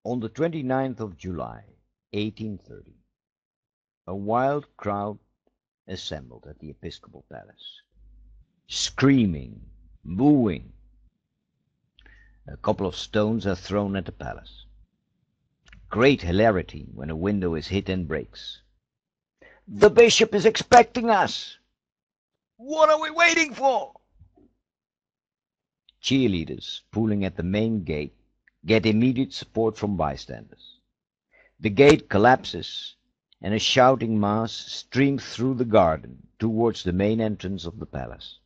On the 29th of July, 1830, a wild crowd assembled at the episcopal palace, screaming, booing. A couple of stones are thrown at the palace. Great hilarity when a window is hit and breaks. "The bishop is expecting us!" "What are we waiting for?" Cheerleaders pulling at the main gate get immediate support from bystanders. The gate collapses, and a shouting mass streams through the garden towards the main entrance of the palace.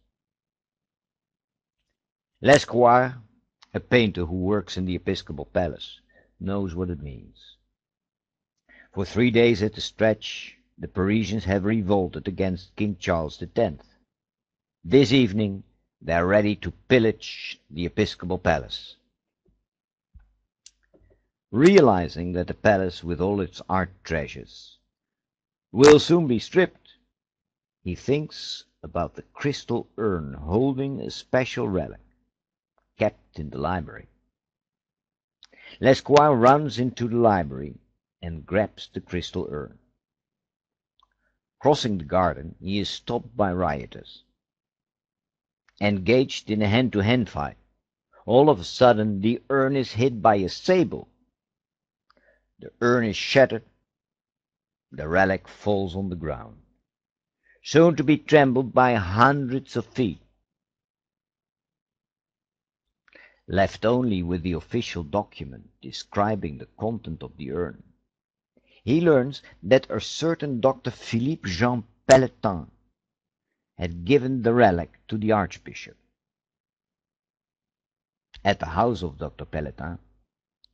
Lescoire, a painter who works in the episcopal palace, knows what it means. For 3 days at a stretch, the Parisians have revolted against King Charles X. This evening, they are ready to pillage the episcopal palace. Realizing that the palace, with all its art treasures, will soon be stripped, he thinks about the crystal urn holding a special relic, kept in the library. Lescoire runs into the library and grabs the crystal urn. Crossing the garden, he is stopped by rioters. Engaged in a hand-to-hand fight, all of a sudden the urn is hit by a sable. The urn is shattered. The relic falls on the ground, soon to be trampled by hundreds of feet. Left only with the official document describing the content of the urn, he learns that a certain Dr. Philippe Jean Pelletan had given the relic to the archbishop. At the house of Dr. Pelletan,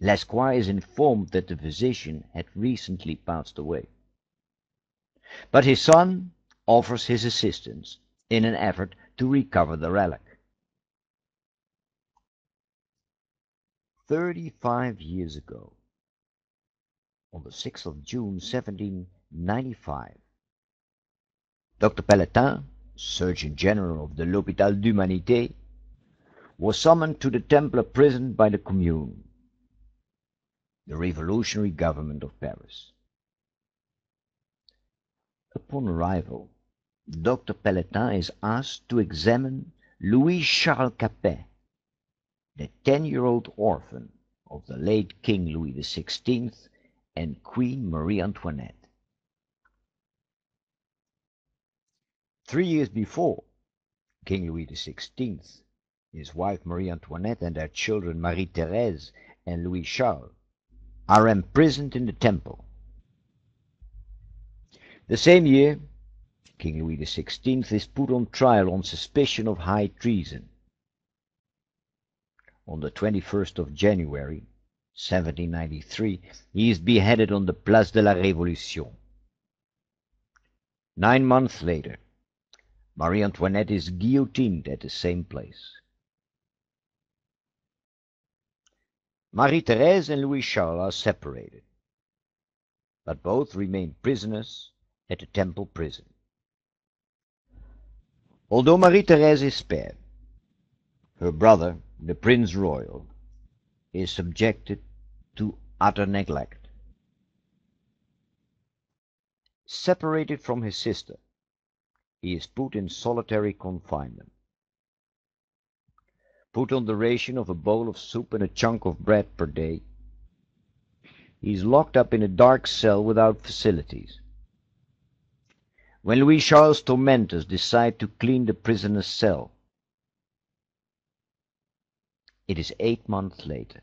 Lescoire is informed that the physician had recently passed away. But his son offers his assistance in an effort to recover the relic. 35 years ago, on the 6th of June 1795, Dr. Pelletan, Surgeon General of the L'Hôpital d'Humanité, was summoned to the Templar prison by the Commune, the revolutionary government of Paris. Upon arrival, Dr. Pelletan is asked to examine Louis-Charles Capet, the 10-year-old orphan of the late King Louis XVI and Queen Marie Antoinette. 3 years before, King Louis XVI, his wife Marie Antoinette, and their children Marie-Thérèse and Louis-Charles are imprisoned in the Temple. The same year, King Louis XVI is put on trial on suspicion of high treason. On the 21st of January, 1793, he is beheaded on the Place de la Révolution. 9 months later, Marie Antoinette is guillotined at the same place. Marie-Thérèse and Louis-Charles are separated, but both remain prisoners at the Temple prison. Although Marie-Thérèse is spared, her brother, the Prince Royal, is subjected to utter neglect. Separated from his sister, he is put in solitary confinement. Put on the ration of a bowl of soup and a chunk of bread per day, he is locked up in a dark cell without facilities. When Louis-Charles' tormentors decide to clean the prisoner's cell, it is 8 months later.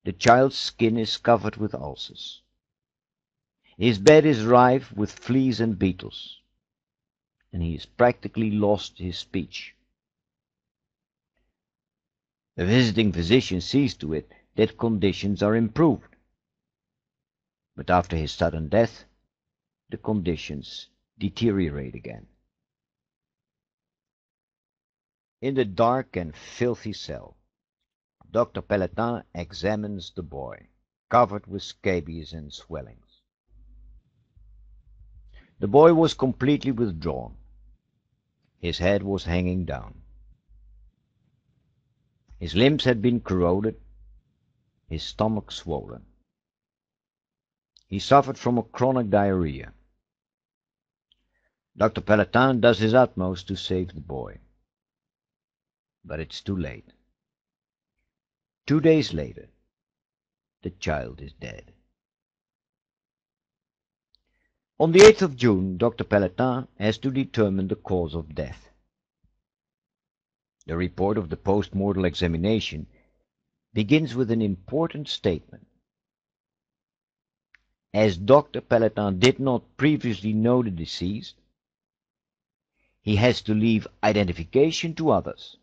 The child's skin is covered with ulcers. His bed is rife with fleas and beetles, and he has practically lost his speech. The visiting physician sees to it that conditions are improved. But after his sudden death, the conditions deteriorate again. In the dark and filthy cell, Dr. Pelletan examines the boy, covered with scabies and swellings. The boy was completely withdrawn. His head was hanging down. His limbs had been corroded, his stomach swollen. He suffered from a chronic diarrhea. Dr. Pelletan does his utmost to save the boy. But it's too late. 2 days later, the child is dead. On the 8th of June, Dr. Pelletan has to determine the cause of death. The report of the post-mortem examination begins with an important statement. As Dr. Pelletan did not previously know the deceased, he has to leave identification to others.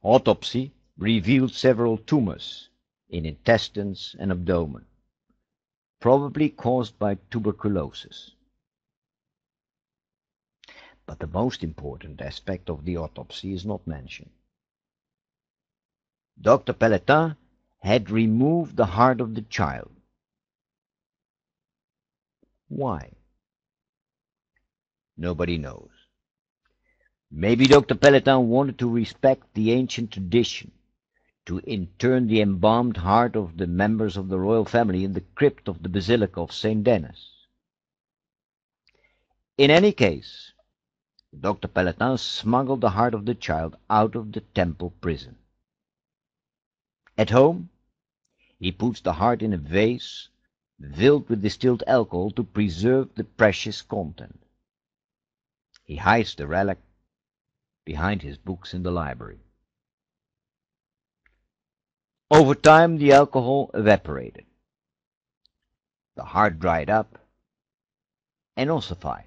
Autopsy revealed several tumors in intestines and abdomen, probably caused by tuberculosis. But the most important aspect of the autopsy is not mentioned. Dr. Pelletan had removed the heart of the child. Why? Nobody knows. Maybe Dr. Pelletan wanted to respect the ancient tradition to intern the embalmed heart of the members of the royal family in the crypt of the Basilica of St. Denis. In any case, Dr. Pelletan smuggled the heart of the child out of the temple prison. At home, he puts the heart in a vase filled with distilled alcohol to preserve the precious content. He hides the relic behind his books in the library. Over time, the alcohol evaporated. The heart dried up and ossified.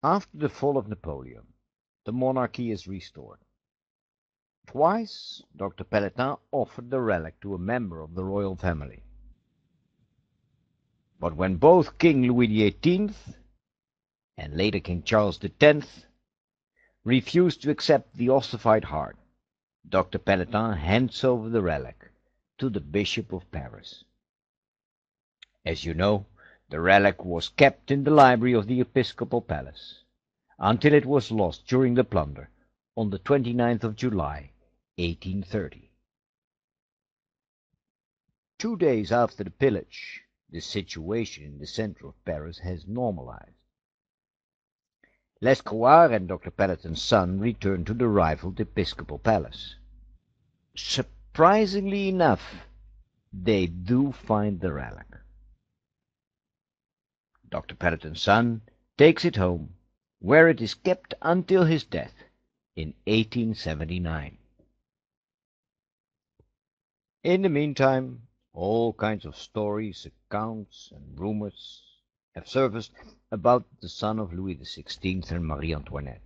After the fall of Napoleon, the monarchy is restored. Twice, Dr. Pelletan offered the relic to a member of the royal family. But when both King Louis XVIII and later King Charles X refused to accept the ossified heart, Dr. Pelletan hands over the relic to the Bishop of Paris. As you know, the relic was kept in the library of the Episcopal Palace until it was lost during the plunder on the 29th of July, 1830. 2 days after the pillage, the situation in the center of Paris has normalized. L'Escroire and Dr. Pelletan's son return to the rivaled Episcopal Palace. Surprisingly enough, they do find the relic. Dr. Pelletan's son takes it home, where it is kept until his death in 1879. In the meantime, all kinds of stories, accounts, and rumors have surfaced about the son of Louis XVI and Marie Antoinette.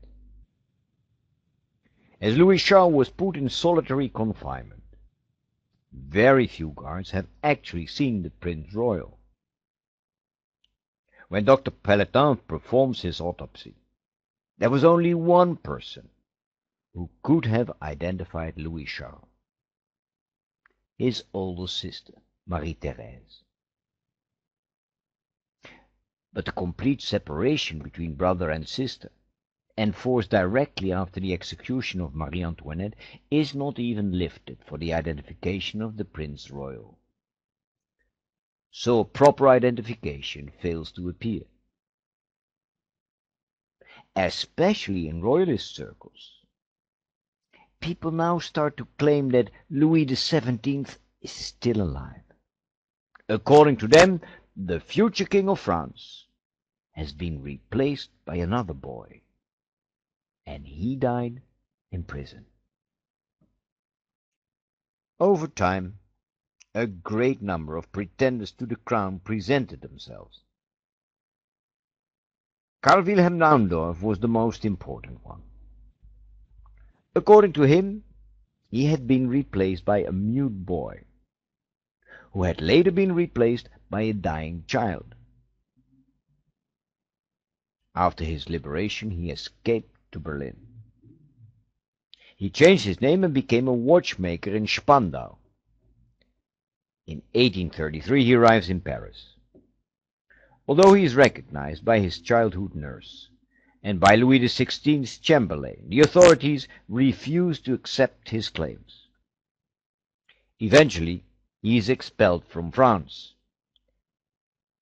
As Louis Charles was put in solitary confinement, very few guards have actually seen the Prince Royal. When Dr. Pelletan performs his autopsy, there was only one person who could have identified Louis Charles: his older sister, Marie-Thérèse. But the complete separation between brother and sister, enforced directly after the execution of Marie Antoinette, is not even lifted for the identification of the Prince Royal. So a proper identification fails to appear. Especially in royalist circles, people now start to claim that Louis XVII is still alive. According to them, the future King of France has been replaced by another boy, and he died in prison. Over time, a great number of pretenders to the crown presented themselves. Karl Wilhelm Naundorff was the most important one. According to him, he had been replaced by a mute boy, who had later been replaced by a dying child. After his liberation, he escaped to Berlin. He changed his name and became a watchmaker in Spandau. In 1833, he arrives in Paris. Although he is recognized by his childhood nurse and by Louis XVI's Chamberlain, the authorities refused to accept his claims. Eventually, he is expelled from France.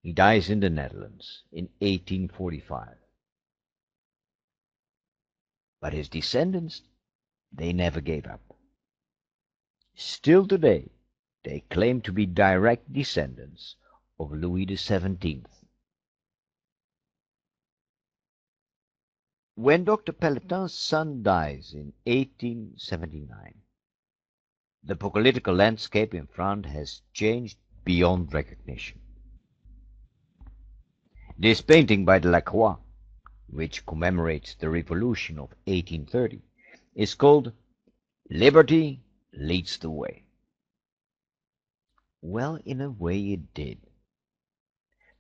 He dies in the Netherlands in 1845. But his descendants, they never gave up. Still today, they claim to be direct descendants of Louis XVII. When Dr. Pelletin's son dies in 1879, the political landscape in France has changed beyond recognition. This painting by Delacroix, which commemorates the Revolution of 1830, is called "Liberty Leads the Way." Well, in a way it did.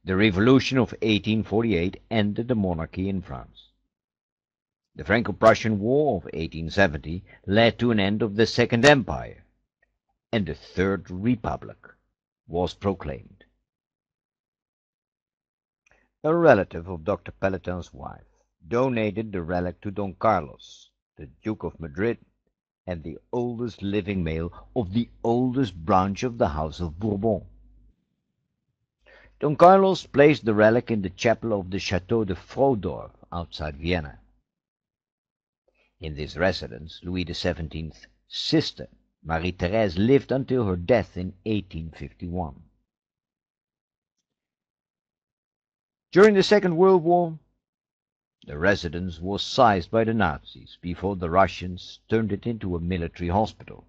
The Revolution of 1848 ended the monarchy in France. The Franco-Prussian War of 1870 led to an end of the Second Empire, and the Third Republic was proclaimed. A relative of Dr. Pelletin's wife donated the relic to Don Carlos, the Duke of Madrid, and the oldest living male of the oldest branch of the House of Bourbon. Don Carlos placed the relic in the chapel of the Château de Frodorf outside Vienna. In this residence, Louis XVII's sister, Marie-Thérèse, lived until her death in 1851. During the Second World War, the residence was seized by the Nazis before the Russians turned it into a military hospital.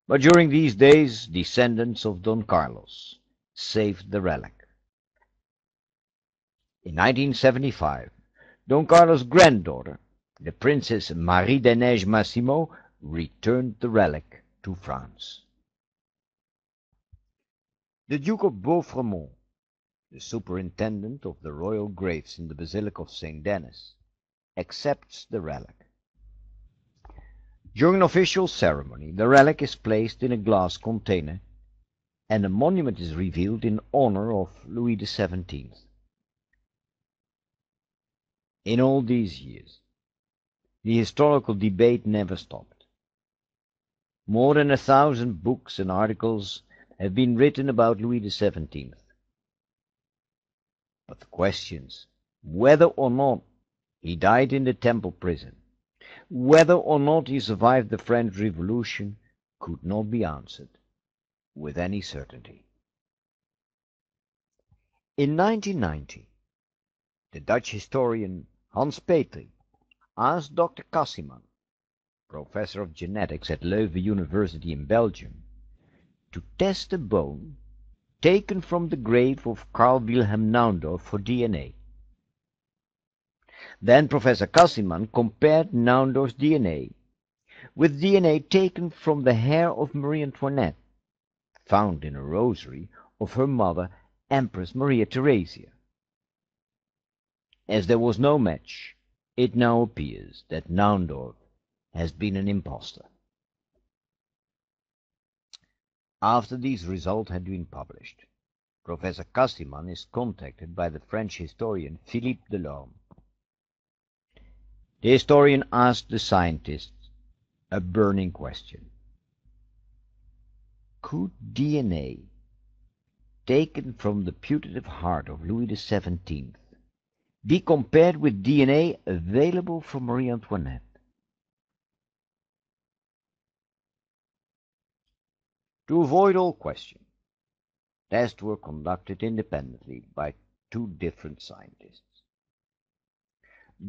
But during these days, descendants of Don Carlos saved the relic. In 1975, Don Carlos' granddaughter, the Princess Marie des Neiges Massimo, returned the relic to France. The Duke of Beaufremont, the superintendent of the royal graves in the Basilica of St. Denis, accepts the relic. During an official ceremony, the relic is placed in a glass container, and a monument is revealed in honor of Louis XVII. In all these years, the historical debate never stopped. More than 1,000 books and articles have been written about Louis XVII. But the questions, whether or not he died in the Temple prison, whether or not he survived the French Revolution, could not be answered with any certainty. In 1990, the Dutch historian Hans Petry asked Dr. Cassiman, professor of genetics at Leuven University in Belgium, to test a bone taken from the grave of Carl Wilhelm Naundorff for DNA. Then Professor Cassiman compared Naundorff's DNA with DNA taken from the hair of Marie Antoinette, found in a rosary of her mother, Empress Maria Theresia. As there was no match, it now appears that Naundorff has been an impostor. After these results had been published, Professor Cassiman is contacted by the French historian Philippe Delorme. The historian asked the scientists a burning question. Could DNA taken from the putative heart of Louis XVII be compared with DNA available from Marie Antoinette? To avoid all question, tests were conducted independently by two different scientists.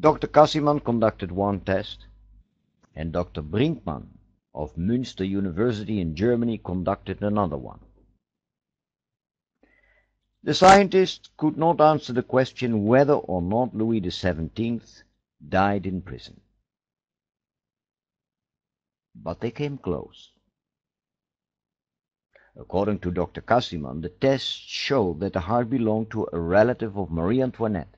Dr. Cassiman conducted one test, and Dr. Brinkmann of Münster University in Germany conducted another one. The scientists could not answer the question whether or not Louis XVII died in prison. But they came close. According to Dr. Cassiman, the tests showed that the heart belonged to a relative of Marie Antoinette.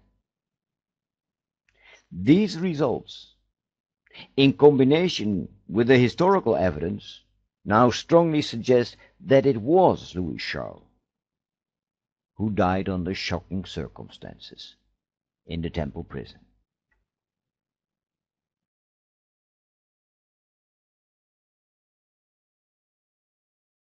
These results, in combination with the historical evidence, now strongly suggest that it was Louis Charles who died under shocking circumstances. in the temple prison.